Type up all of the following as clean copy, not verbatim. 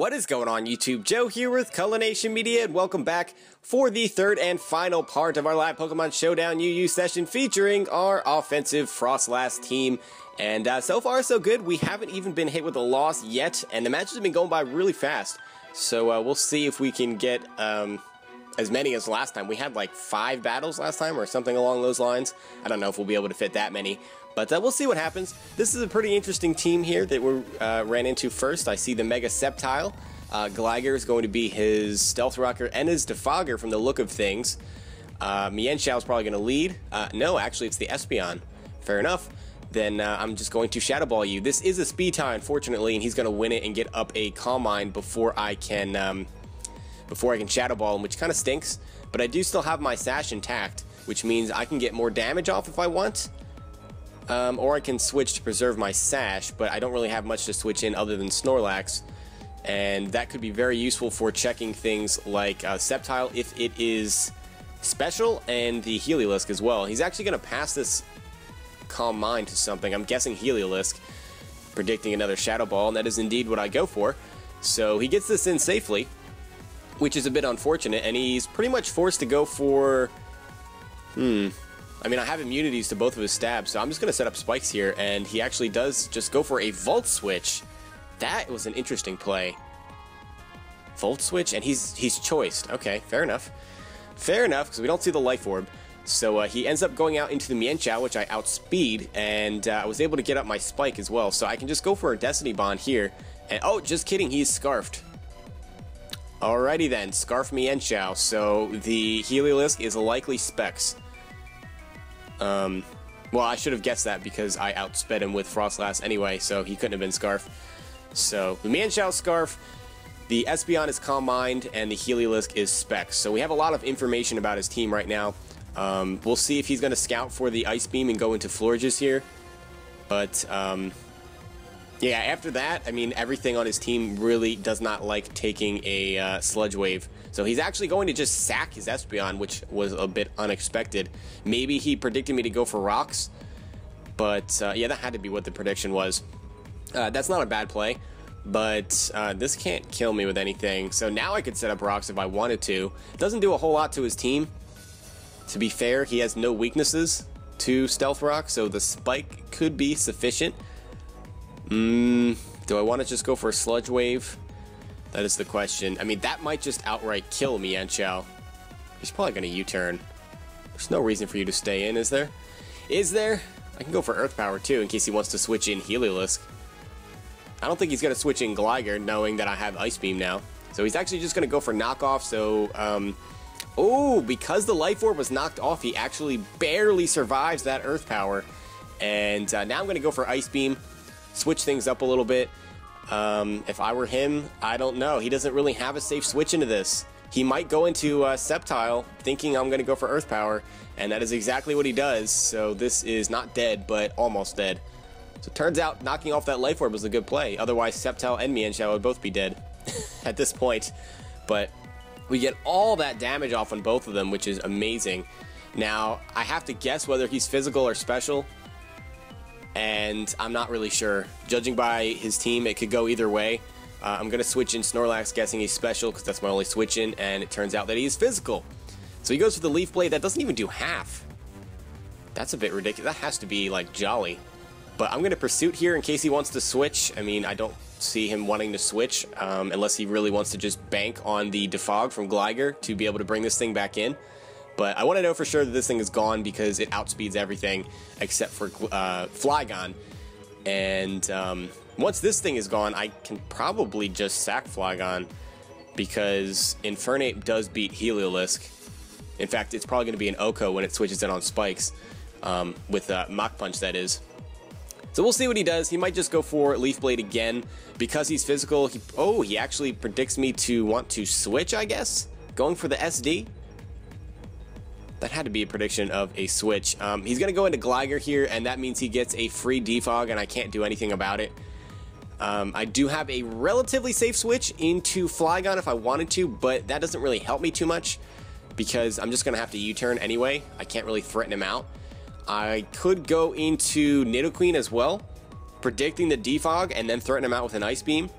What is going on YouTube? Joe here with Culination Media, and welcome back for the third and final part of our live Pokemon Showdown UU session featuring our offensive Froslass team. And so far so good. We haven't even been hit with a loss yet, and the matches have been going by really fast. So we'll see if we can get as many as last time. We had like 5 battles last time or something along those lines. I don't know if we'll be able to fit that many. But we'll see what happens. This is a pretty interesting team here that we ran into first. I see the Mega Sceptile. Gligar is going to be his Stealth Rocker and his Defogger from the look of things. Mienshao is probably going to lead. No, actually it's the Espeon. Fair enough. Then I'm just going to Shadow Ball you. This is a Speed tie, unfortunately, and he's going to win it and get up a Calm Mind before I can Shadow Ball him, which kind of stinks. But I do still have my Sash intact, which means I can get more damage off if I want. Or I can switch to preserve my Sash, but I don't really have much to switch in other than Snorlax, and that could be very useful for checking things like Sceptile if it is special, and the Heliolisk as well. He's actually going to pass this Calm Mind to something. I'm guessing Heliolisk, predicting another Shadow Ball, and that is indeed what I go for. So he gets this in safely, which is a bit unfortunate, and he's pretty much forced to go for... I mean, I have immunities to both of his stabs, so I'm just going to set up spikes here, and he actually does just go for a Volt Switch. That was an interesting play. Volt Switch, and he's choiced. Okay, fair enough. Fair enough, because we don't see the Life Orb. So he ends up going out into the Mienshao, which I outspeed, and I was able to get up my Spike as well. So I can just go for a Destiny Bond here, and oh, just kidding, he's Scarfed. Alrighty then, Scarf Mienshao. So the Heliolisk is likely Specs. Well, I should have guessed that because I outsped him with Froslass anyway, so he couldn't have been Scarf. So, the Mienshao Scarf, the Espeon is Calm Mind, and the Heliolisk is Specs. So we have a lot of information about his team right now. We'll see if he's going to scout for the Ice Beam and go into Florges here. But, yeah, after that, I mean, everything on his team really does not like taking a Sludge Wave. So he's actually going to just sack his Espeon, which was a bit unexpected. Maybe he predicted me to go for Rocks, but yeah, that had to be what the prediction was. That's not a bad play, but this can't kill me with anything. So now I could set up Rocks if I wanted to. It doesn't do a whole lot to his team. To be fair, he has no weaknesses to Stealth Rock, so the Spike could be sufficient. Do I want to just go for a Sludge Wave? That is the question. I mean, that might just outright kill Mienshao. He's probably going to U-turn. There's no reason for you to stay in, is there? Is there? I can go for Earth Power, too, in case he wants to switch in Heliolisk. I don't think he's going to switch in Gligar, knowing that I have Ice Beam now. So he's actually just going to go for Knockoff, so... oh, because the Life Orb was knocked off, he actually barely survives that Earth Power. And now I'm going to go for Ice Beam, switch things up a little bit. If I were him, I don't know. He doesn't really have a safe switch into this. He might go into Sceptile, thinking I'm going to go for Earth Power, and that is exactly what he does. So this is not dead, but almost dead. So it turns out knocking off that Life Orb was a good play. Otherwise, Sceptile and Mienshao would both be dead at this point. But we get all that damage off on both of them, which is amazing. Now, I have to guess whether he's physical or special, and I'm not really sure. Judging by his team, it could go either way. I'm going to switch in Snorlax, guessing he's special, because that's my only switch in, and it turns out that he's physical. So he goes for the Leaf Blade. That doesn't even do half. That's a bit ridiculous. That has to be, like, jolly. But I'm going to Pursuit here in case he wants to switch. I mean, I don't see him wanting to switch, unless he really wants to just bank on the Defog from Gligar to be able to bring this thing back in. But I want to know for sure that this thing is gone because it outspeeds everything except for Flygon. And once this thing is gone, I can probably just sack Flygon because Infernape does beat Heliolisk. In fact, it's probably going to be an Oko when it switches in on Spikes, with Mach Punch, that is. So we'll see what he does. He might just go for Leaf Blade again because he's physical. He actually predicts me to want to switch, I guess? Going for the SD? That had to be a prediction of a switch. He's going to go into Gligar here, and that means he gets a free Defog, and I can't do anything about it. I do have a relatively safe switch into Flygon if I wanted to, but that doesn't really help me too much because I'm just going to have to U-turn anyway. I can't really threaten him out. I could go into Nidoqueen as well, predicting the Defog, and then threaten him out with an Ice Beam.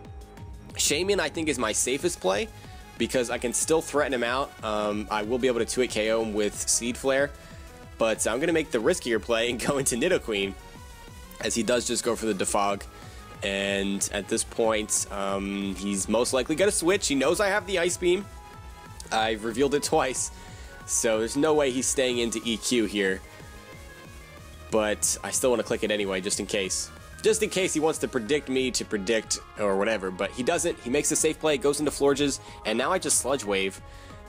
Shaman, I think, is my safest play because I can still threaten him out. I will be able to 2-hit KO him with Seed Flare, but I'm going to make the riskier play and go into Nidoqueen, as he does just go for the Defog. And at this point, he's most likely going to switch. He knows I have the Ice Beam. I've revealed it twice, so there's no way he's staying into EQ here. But I still want to click it anyway, just in case. Just in case he wants to predict me to predict or whatever, but he doesn't. He makes a safe play, goes into Florges, and now I just Sludge Wave.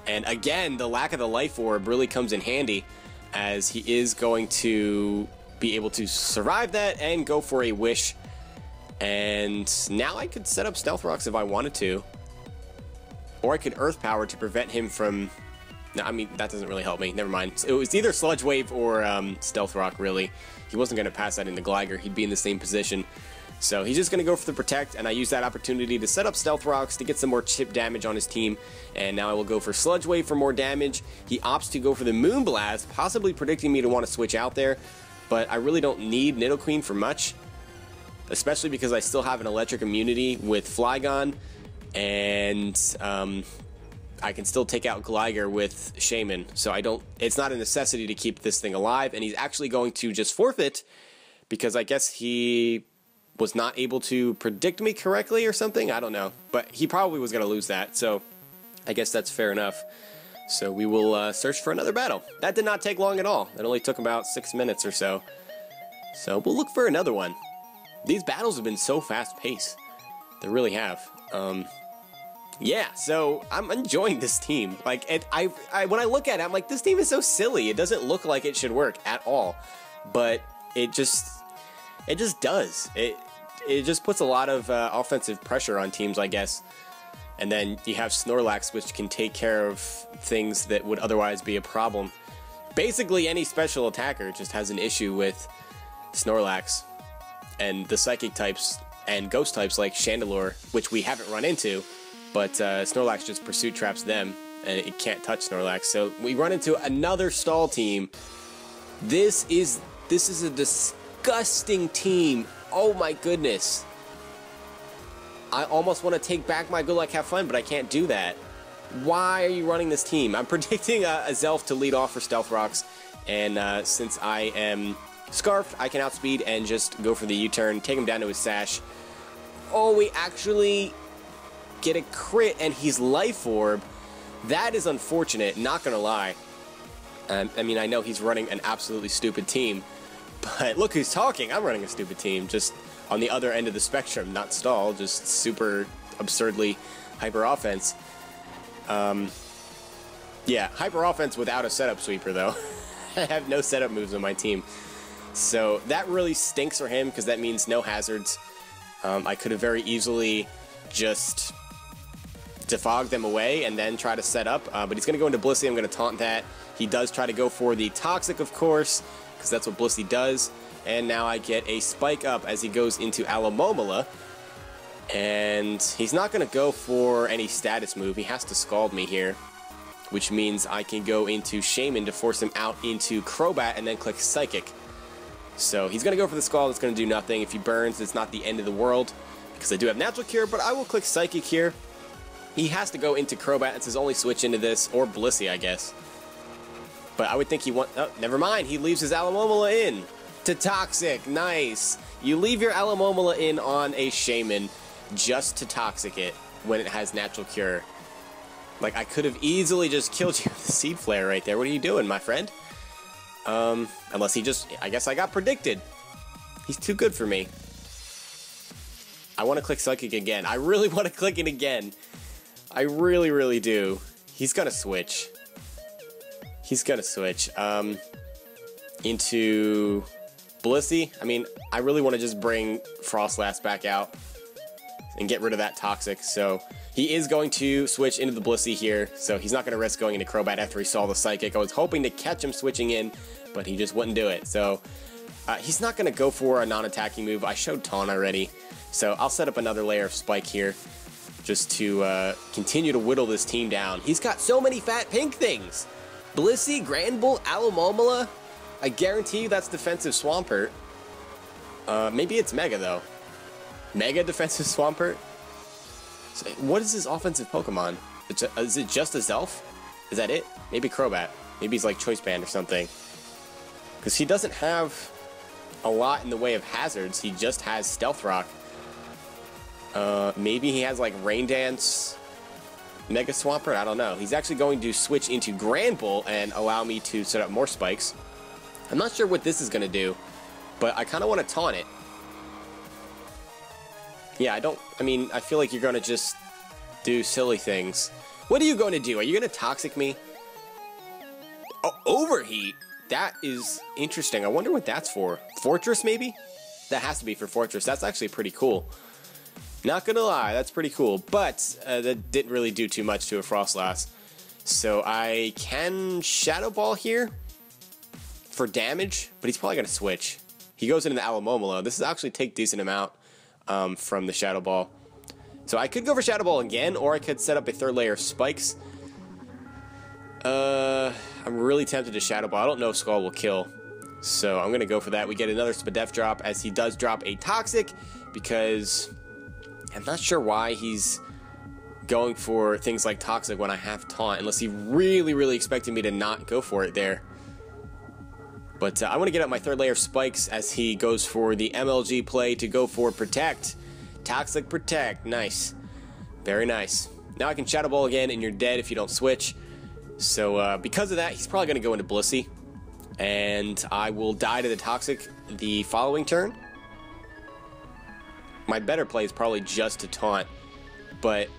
And again, the lack of the Life Orb really comes in handy, as he is going to be able to survive that and go for a Wish. And now I could set up Stealth Rocks if I wanted to. Or I could Earth Power to prevent him from... No, I mean, that doesn't really help me. Never mind. It was either Sludge Wave or Stealth Rock, really. He wasn't going to pass that into Gligar. He'd be in the same position. So he's just going to go for the Protect, and I use that opportunity to set up Stealth Rocks to get some more chip damage on his team. And now I will go for Sludge Wave for more damage. He opts to go for the Moonblast, possibly predicting me to want to switch out there. But I really don't need Nidoqueen for much, especially because I still have an electric immunity with Flygon, and I can still take out Gligar with Shaman, so it's not a necessity to keep this thing alive. And he's actually going to just forfeit because I guess he was not able to predict me correctly or something. I don't know, but he probably was going to lose that, so I guess that's fair enough. So we will search for another battle. That did not take long at all. It only took about 6 minutes or so. So we'll look for another one. These battles have been so fast-paced. They really have. Yeah, so I'm enjoying this team. Like, when I look at it, I'm like, this team is so silly. It doesn't look like it should work at all, but it just does. It just puts a lot of offensive pressure on teams, I guess. And then you have Snorlax, which can take care of things that would otherwise be a problem. Basically, any special attacker just has an issue with Snorlax. And the Psychic types and Ghost types like Chandelure, which we haven't run into, but Snorlax just Pursuit Traps them, and it can't touch Snorlax. So we run into another stall team. This is a disgusting team. Oh my goodness. I almost want to take back my Good Luck Have Fun, but I can't do that. Why are you running this team? I'm predicting a Zelf to lead off for Stealth Rocks, and since I am Scarfed, I can outspeed and just go for the U-turn, take him down to his Sash. Oh, we actually get a crit, and he's Life Orb. That is unfortunate, not gonna lie. I mean, I know he's running an absolutely stupid team, but look who's talking. I'm running a stupid team, just on the other end of the spectrum, not stall, just super absurdly hyper offense. Yeah, hyper offense without a setup sweeper, though. I have no setup moves on my team. So that really stinks for him, because that means no hazards. I could have very easily just defog them away and then try to set up, but he's going to go into Blissey. I'm going to taunt that. He does try to go for the Toxic, of course, because that's what Blissey does. And now I get a Spike Up as he goes into Alomomola. And he's not going to go for any status move. He has to Scald me here, which means I can go into Shaman to force him out into Crobat and then click Psychic. So he's going to go for the Scald. It's going to do nothing. If he burns, it's not the end of the world, because I do have Natural Cure, but I will click Psychic here. He has to go into Crobat. It's his only switch into this, or Blissey, I guess. But I would think he oh, never mind. He leaves his Alomomola in to Toxic. Nice. You leave your Alomomola in on a Shaman just to Toxic it when it has Natural Cure. Like, I could have easily just killed you with the Seed Flare right there. What are you doing, my friend? Unless he just... I guess I got predicted. He's too good for me. I want to click Psychic again. I really want to click it again. I really, really do. He's gonna switch. He's gonna switch. Into Blissey. I mean, I really want to just bring Froslass back out and get rid of that Toxic. So he is going to switch into the Blissey here. So he's not going to risk going into Crobat after he saw the Psychic. I was hoping to catch him switching in, but he just wouldn't do it. So he's not going to go for a non-attacking move. I showed Taunt already. So I'll set up another layer of Spike here just to continue to whittle this team down. He's got so many fat pink things. Blissey, Granbull, Alomomola. I guarantee you that's defensive Swampert. Maybe it's Mega, though. Mega defensive Swampert? So what is his offensive Pokemon? Is it just a Zelf? Is that it? Maybe Crobat. Maybe he's like Choice Band or something. Because he doesn't have a lot in the way of hazards. He just has Stealth Rock. Maybe he has like Rain Dance, Mega Swampert. I don't know. He's actually going to switch into Granbull and allow me to set up more spikes. I'm not sure what this is going to do, but I kind of want to taunt it. Yeah, I mean, I feel like you're going to just do silly things. What are you going to do? Are you going to Toxic me? Oh, Overheat? That is interesting. I wonder what that's for. Fortress, maybe? That has to be for Fortress. That's actually pretty cool. Not gonna lie, that's pretty cool. But that didn't really do too much to a Froslass. So I can Shadow Ball here for damage, but he's probably gonna switch. He goes into the Alamomolo. This is actually take decent amount from the Shadow Ball. So I could go for Shadow Ball again, or I could set up a third layer of spikes. I'm really tempted to Shadow Ball. I don't know if Skull will kill, so I'm gonna go for that. We get another Spadef drop, as he does drop a Toxic, because I'm not sure why he's going for things like Toxic when I have Taunt, unless he really expected me to not go for it there. But I want to get up my third layer of spikes as he goes for the MLG play to go for Protect. Toxic Protect. Nice. Very nice. Now I can Shadow Ball again, and you're dead if you don't switch. So because of that, he's probably going to go into Blissey. And I will die to the Toxic the following turn. My better play is probably just to Taunt. But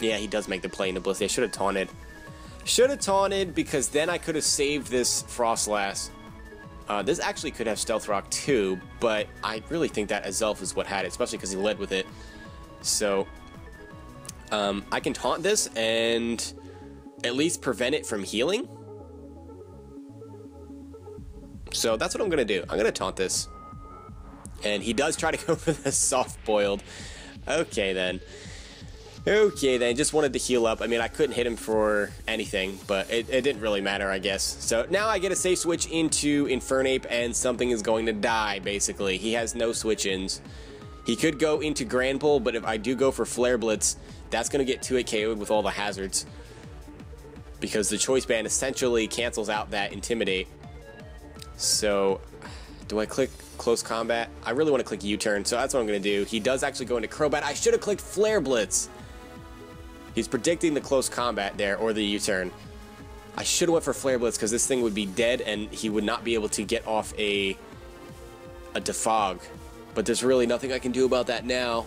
yeah, he does make the play into Blissey. I should have taunted. Should have taunted, because then I could have saved this Froslass. This actually could have Stealth Rock too, but I really think that Azelf is what had it, especially because he led with it. So I can taunt this and at least prevent it from healing. So that's what I'm going to do. I'm going to taunt this. And he does try to go for the Soft Boiled. Okay then. Okay then, just wanted to heal up. I mean, I couldn't hit him for anything, but it didn't really matter, I guess. So now I get a safe switch into Infernape, and something is going to die, basically. He has no switch-ins. He could go into Granbull, but if I do go for Flare Blitz, that's going to get 2-hit KO'd with all the hazards. Because the Choice Band essentially cancels out that Intimidate. So, do I click Close Combat? I really want to click U-Turn, so that's what I'm going to do. He does actually go into Crobat. I should have clicked Flare Blitz. He's predicting the Close Combat there, or the U-Turn. I should have went for Flare Blitz, because this thing would be dead, and he would not be able to get off a Defog. But there's really nothing I can do about that now.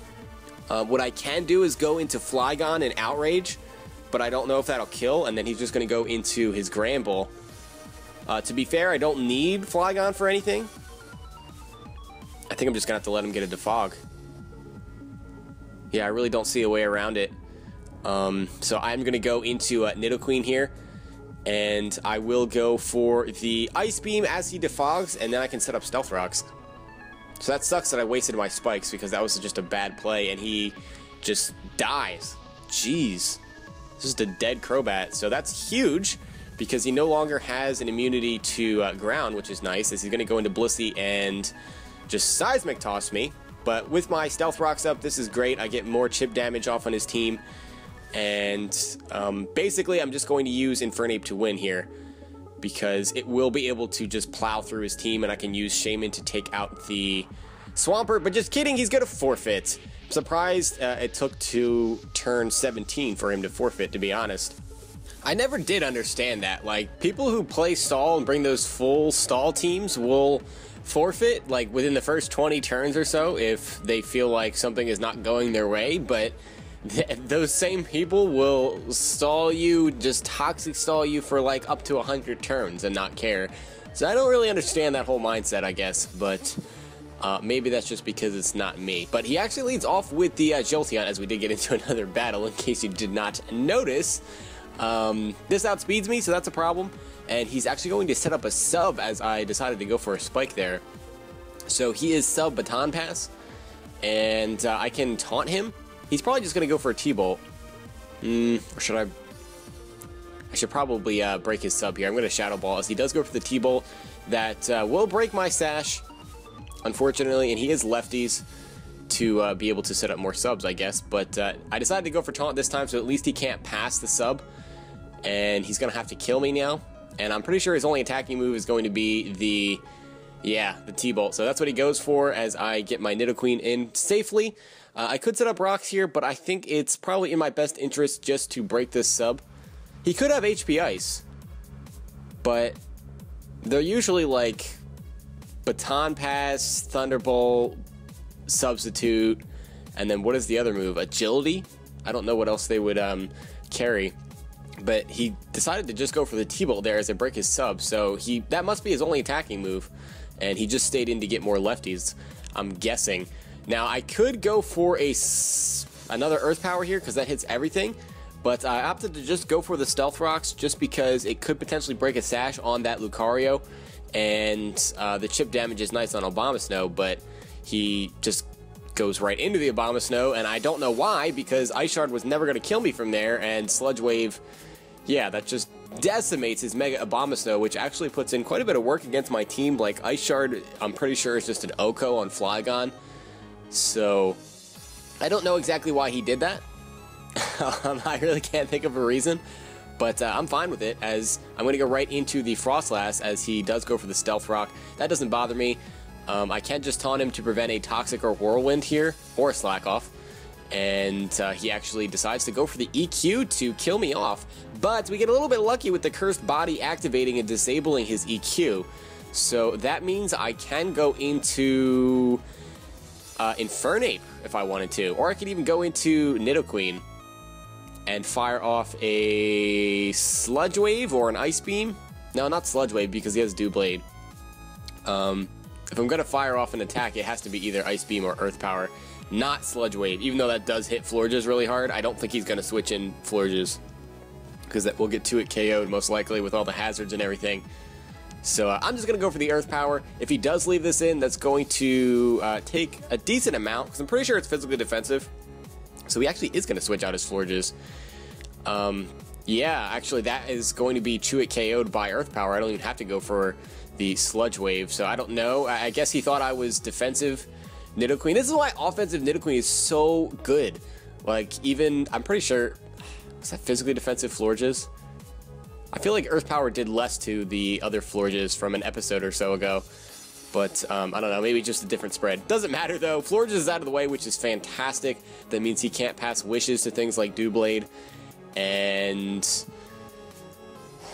What I can do is go into Flygon and Outrage, but I don't know if that'll kill, and then he's just going to go into his Granbull. To be fair, I don't need Flygon for anything. I think I'm just going to have to let him get a Defog. Yeah, I really don't see a way around it. So I'm going to go into Nidoqueen here, and I will go for the Ice Beam as he defogs, and then I can set up Stealth Rocks. So that sucks that I wasted my spikes, because that was just a bad play, and he just dies. Jeez. This is a dead Crobat, so that's huge, because he no longer has an immunity to ground, which is nice, as he's going to go into Blissey and just Seismic Toss me. But with my Stealth Rocks up, this is great. I get more chip damage off on his team. And basically, I'm just going to use Infernape to win here, because it will be able to just plow through his team, and I can use Shaman to take out the Swampert. But just kidding, he's going to forfeit. I'm surprised it took to turn 17 for him to forfeit, to be honest. I never did understand that. Like, people who play stall and bring those full stall teams will forfeit, like, within the first 20 turns or so if they feel like something is not going their way, but those same people will stall you, just toxic stall you for like up to 100 turns and not care. So I don't really understand that whole mindset, I guess, but maybe that's just because it's not me. But he actually leads off with the Jolteon, as we did get into another battle, in case you did not notice. This outspeeds me, so that's a problem. And he's actually going to set up a sub, as I decided to go for a spike there. So he is sub Baton Pass, and I can taunt him. He's probably just going to go for a T-Bolt. Or should I should probably break his sub here. I'm going to Shadow Ball, as he does go for the T-Bolt. That will break my Sash, unfortunately, and he is lefties. to be able to set up more subs, I guess. But I decided to go for Taunt this time, so at least he can't pass the sub. And he's going to have to kill me now. And I'm pretty sure his only attacking move is going to be the T-Bolt. So that's what he goes for as I get my Nidoqueen in safely. I could set up rocks here, but I think it's probably in my best interest just to break this sub. He could have HP Ice, but they're usually like Baton Pass, Thunderbolt, Substitute, and then what is the other move? Agility? I don't know what else they would carry. But he decided to just go for the T-Bolt there as I break his sub, so that must be his only attacking move, and he just stayed in to get more lefties, I'm guessing. Now, I could go for another Earth Power here, because that hits everything, but I opted to just go for the Stealth Rocks, just because it could potentially break a sash on that Lucario, and the chip damage is nice on Abomasnow, but he just goes right into the Abomasnow, and I don't know why, because Ice Shard was never going to kill me from there, and Sludge Wave, yeah, that just decimates his Mega Abomasnow, which actually puts in quite a bit of work against my team. Like, Ice Shard, I'm pretty sure is just an Oko on Flygon, so I don't know exactly why he did that. I really can't think of a reason, but I'm fine with it, as I'm going to go right into the Froslass, as he does go for the Stealth Rock. That doesn't bother me. I can just taunt him to prevent a Toxic or Whirlwind here, or a Slack Off, and he actually decides to go for the EQ to kill me off, but we get a little bit lucky with the Cursed Body activating and disabling his EQ, so that means I can go into Infernape if I wanted to, or I could even go into Nidoqueen and fire off a Sludge Wave or an Ice Beam. No, not Sludge Wave, because he has Doublade. If I'm going to fire off an attack, it has to be either Ice Beam or Earth Power, not Sludge Wave. Even though that does hit Florges really hard, I don't think he's going to switch in Florges, because we'll get to it KO'd most likely with all the hazards and everything. So I'm just going to go for the Earth Power. If he does leave this in, that's going to take a decent amount, because I'm pretty sure it's physically defensive. So he actually is going to switch out his Florges. Yeah, actually that is going to be Chewit KO'd by Earth Power. I don't even have to go for the Sludge Wave, so I don't know. I guess he thought I was defensive Nidoqueen. This is why offensive Nidoqueen is so good. Like, even, I'm pretty sure, was that physically defensive Florges? I feel like Earth Power did less to the other Florges from an episode or so ago, but I don't know, maybe just a different spread. Doesn't matter though, Florges is out of the way, which is fantastic. That means he can't pass wishes to things like Doublade, and,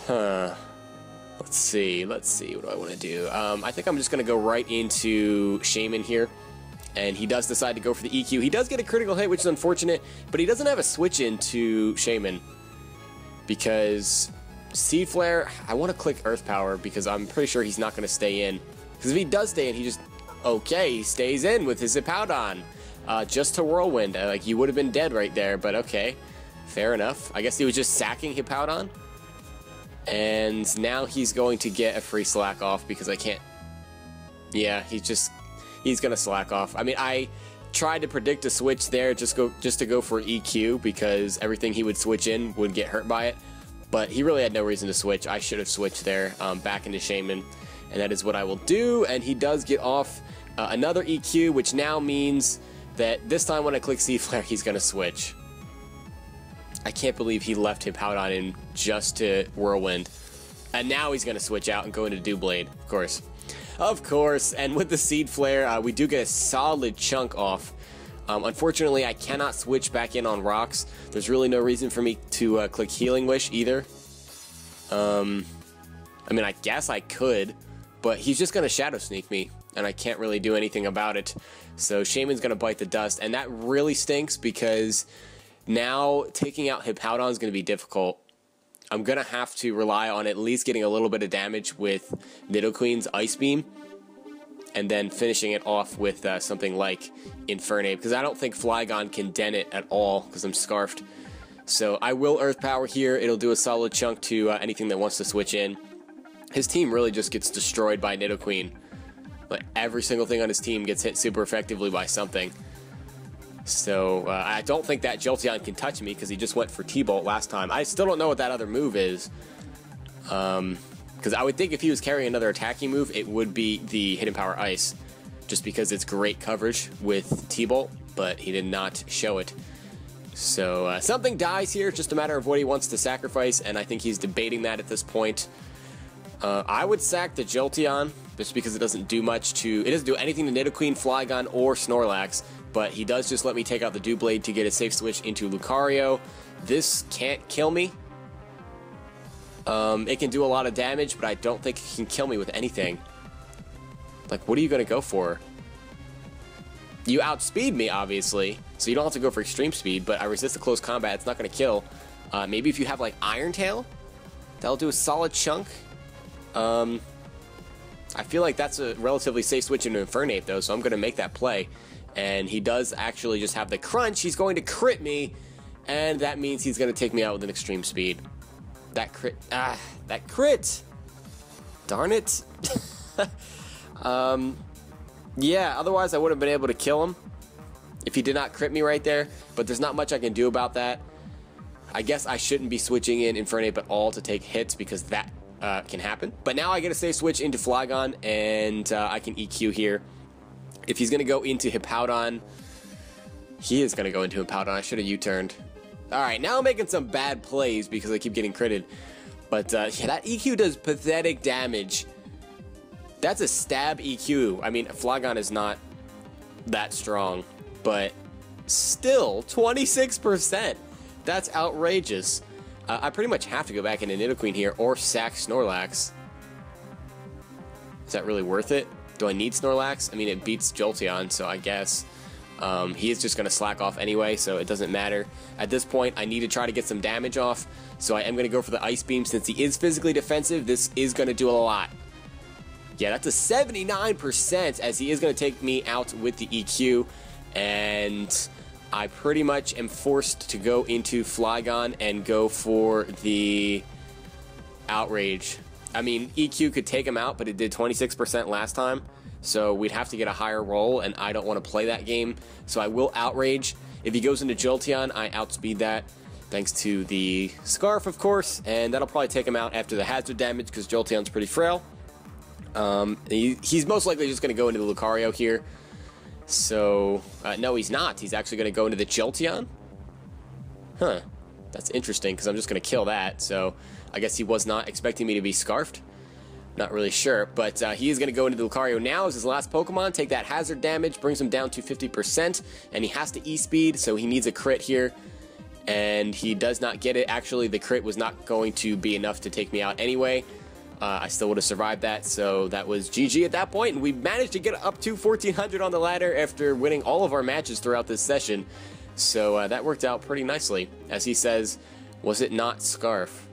let's see, what do I want to do? I think I'm just going to go right into Shaman here, and he does decide to go for the EQ. He does get a critical hit, which is unfortunate, but he doesn't have a switch into Shaman, because Seed Flare, I want to click Earth Power, because I'm pretty sure he's not going to stay in, because if he does stay in, he just, okay, he stays in with his Hippowdon, just to Whirlwind. Like, you would have been dead right there, but okay, fair enough. I guess he was just sacking Hippowdon. And now he's going to get a free Slack Off, because I can't... Yeah, he's going to Slack Off. I mean, I tried to predict a switch there just to go for EQ, because everything he would switch in would get hurt by it. But he really had no reason to switch. I should have switched there back into Shaman. And that is what I will do. And he does get off another EQ, which now means that this time when I click Seed Flare, he's going to switch. I can't believe he left Hippowdon in just to Whirlwind. And now he's going to switch out and go into Doublade, of course. Of course, and with the Seed Flare, we do get a solid chunk off. Unfortunately, I cannot switch back in on rocks. There's really no reason for me to click Healing Wish either. I mean, I guess I could, but he's just going to Shadow Sneak me, and I can't really do anything about it. So Shaman's going to bite the dust, and that really stinks, because now taking out Hippowdon is going to be difficult. I'm going to have to rely on at least getting a little bit of damage with Nidoqueen's Ice Beam, and then finishing it off with something like Infernape, because I don't think Flygon can dent it at all, because I'm Scarfed. So I will Earth Power here. It'll do a solid chunk to anything that wants to switch in. His team really just gets destroyed by Nidoqueen. Like, every single thing on his team gets hit super effectively by something. So I don't think that Jolteon can touch me, because he just went for T-Bolt last time. I still don't know what that other move is. Because I would think if he was carrying another attacking move, it would be the Hidden Power Ice. just because it's great coverage with T-Bolt, but he did not show it. So something dies here, just a matter of what he wants to sacrifice, and I think he's debating that at this point. I would sack the Jolteon, just because it doesn't do much to... It doesn't do anything to Nidoqueen, Flygon, or Snorlax, but he does just let me take out the Doublade to get a safe switch into Lucario. This can't kill me. It can do a lot of damage, but I don't think it can kill me with anything. Like, what are you going to go for? You outspeed me, obviously, so you don't have to go for extreme speed, but I resist the close combat. It's not going to kill. Maybe if you have, like, Iron Tail, that'll do a solid chunk. I feel like that's a relatively safe switch into Infernape, though, so I'm going to make that play. And he does actually just have the crunch. He's going to crit me, and that means he's going to take me out with an extreme speed. That crit. That crit! Darn it. Yeah, otherwise I would have been able to kill him if he did not crit me right there, but there's not much I can do about that. I guess I shouldn't be switching in Infernape at all to take hits because that can happen. But now I get a safe switch into Flygon, and I can EQ here. If he's going to go into Hippowdon, he is going to go into Hippowdon. I should have U-turned. Alright, now I'm making some bad plays because I keep getting critted. But yeah, that EQ does pathetic damage. That's a stab EQ. I mean, Flygon is not that strong, but still, 26%. That's outrageous. I pretty much have to go back into Nidoqueen here or sack Snorlax. Is that really worth it? Do I need Snorlax? I mean, it beats Jolteon, so I guess. He is just going to slack off anyway, so it doesn't matter. At this point, I need to try to get some damage off, so I am going to go for the Ice Beam. Since he is physically defensive, this is going to do a lot. Yeah, that's a 79%, as he is going to take me out with the EQ, and I pretty much am forced to go into Flygon and go for the Outrage. I mean, EQ could take him out, but it did 26% last time, so we'd have to get a higher roll, and I don't want to play that game, so I will Outrage. If he goes into Jolteon, I outspeed that, thanks to the Scarf, of course, and that'll probably take him out after the hazard damage, because Jolteon's pretty frail. He's most likely just going to go into the Lucario here. So, no, he's not. He's actually going to go into the Jolteon. Huh. That's interesting, because I'm just going to kill that. So, I guess he was not expecting me to be Scarfed. Not really sure. But he is going to go into the Lucario now as his last Pokemon. Take that hazard damage, brings him down to 50%. And he has to E-Speed, so he needs a crit here. And he does not get it. Actually, the crit was not going to be enough to take me out anyway. I still would have survived that, so that was GG at that point, and we managed to get up to 1400 on the ladder after winning all of our matches throughout this session. So that worked out pretty nicely. As he says, was it not Scarf?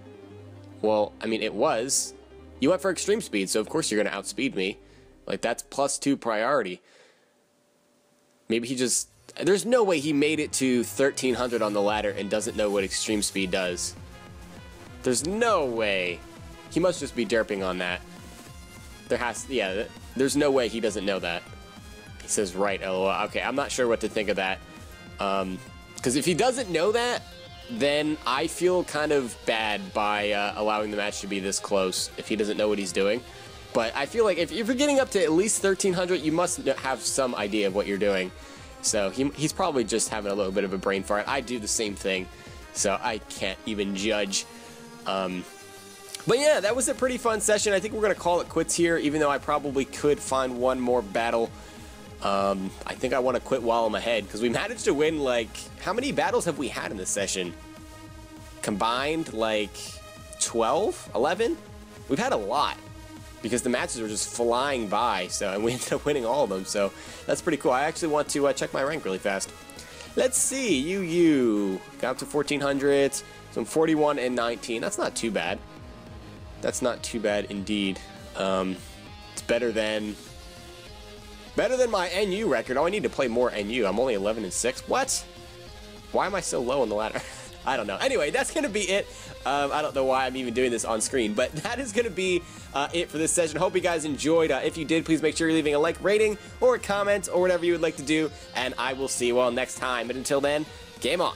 Well, I mean, it was. You went for extreme speed, so of course you're going to outspeed me. Like, that's +2 priority. Maybe he just... There's no way he made it to 1300 on the ladder and doesn't know what extreme speed does. There's no way. He must just be derping on that. Yeah, there's no way he doesn't know that. He says, right, LOL. Okay, I'm not sure what to think of that. Because if he doesn't know that, then I feel kind of bad by allowing the match to be this close if he doesn't know what he's doing. But I feel like if you're getting up to at least 1300, you must have some idea of what you're doing. So he's probably just having a little bit of a brain fart. I do the same thing, so I can't even judge. But yeah, that was a pretty fun session. I think we're going to call it quits here, even though I probably could find one more battle. I think I want to quit while I'm ahead, because we managed to win, like, how many battles have we had in this session? Combined, like, 12? 11? We've had a lot, because the matches were just flying by, and we ended up winning all of them, so that's pretty cool. I actually want to check my rank really fast. Let's see, you got up to 1400, so I'm 41 and 19. That's not too bad. That's not too bad indeed. It's better than my NU record. Oh, I need to play more NU. I'm only 11 and 6. What? Why am I so low on the ladder? I don't know. Anyway, that's going to be it. I don't know why I'm even doing this on screen, but that is going to be it for this session. Hope you guys enjoyed. If you did, please make sure you're leaving a like, rating, or a comment, or whatever you would like to do, and I will see you all next time. But until then, game on.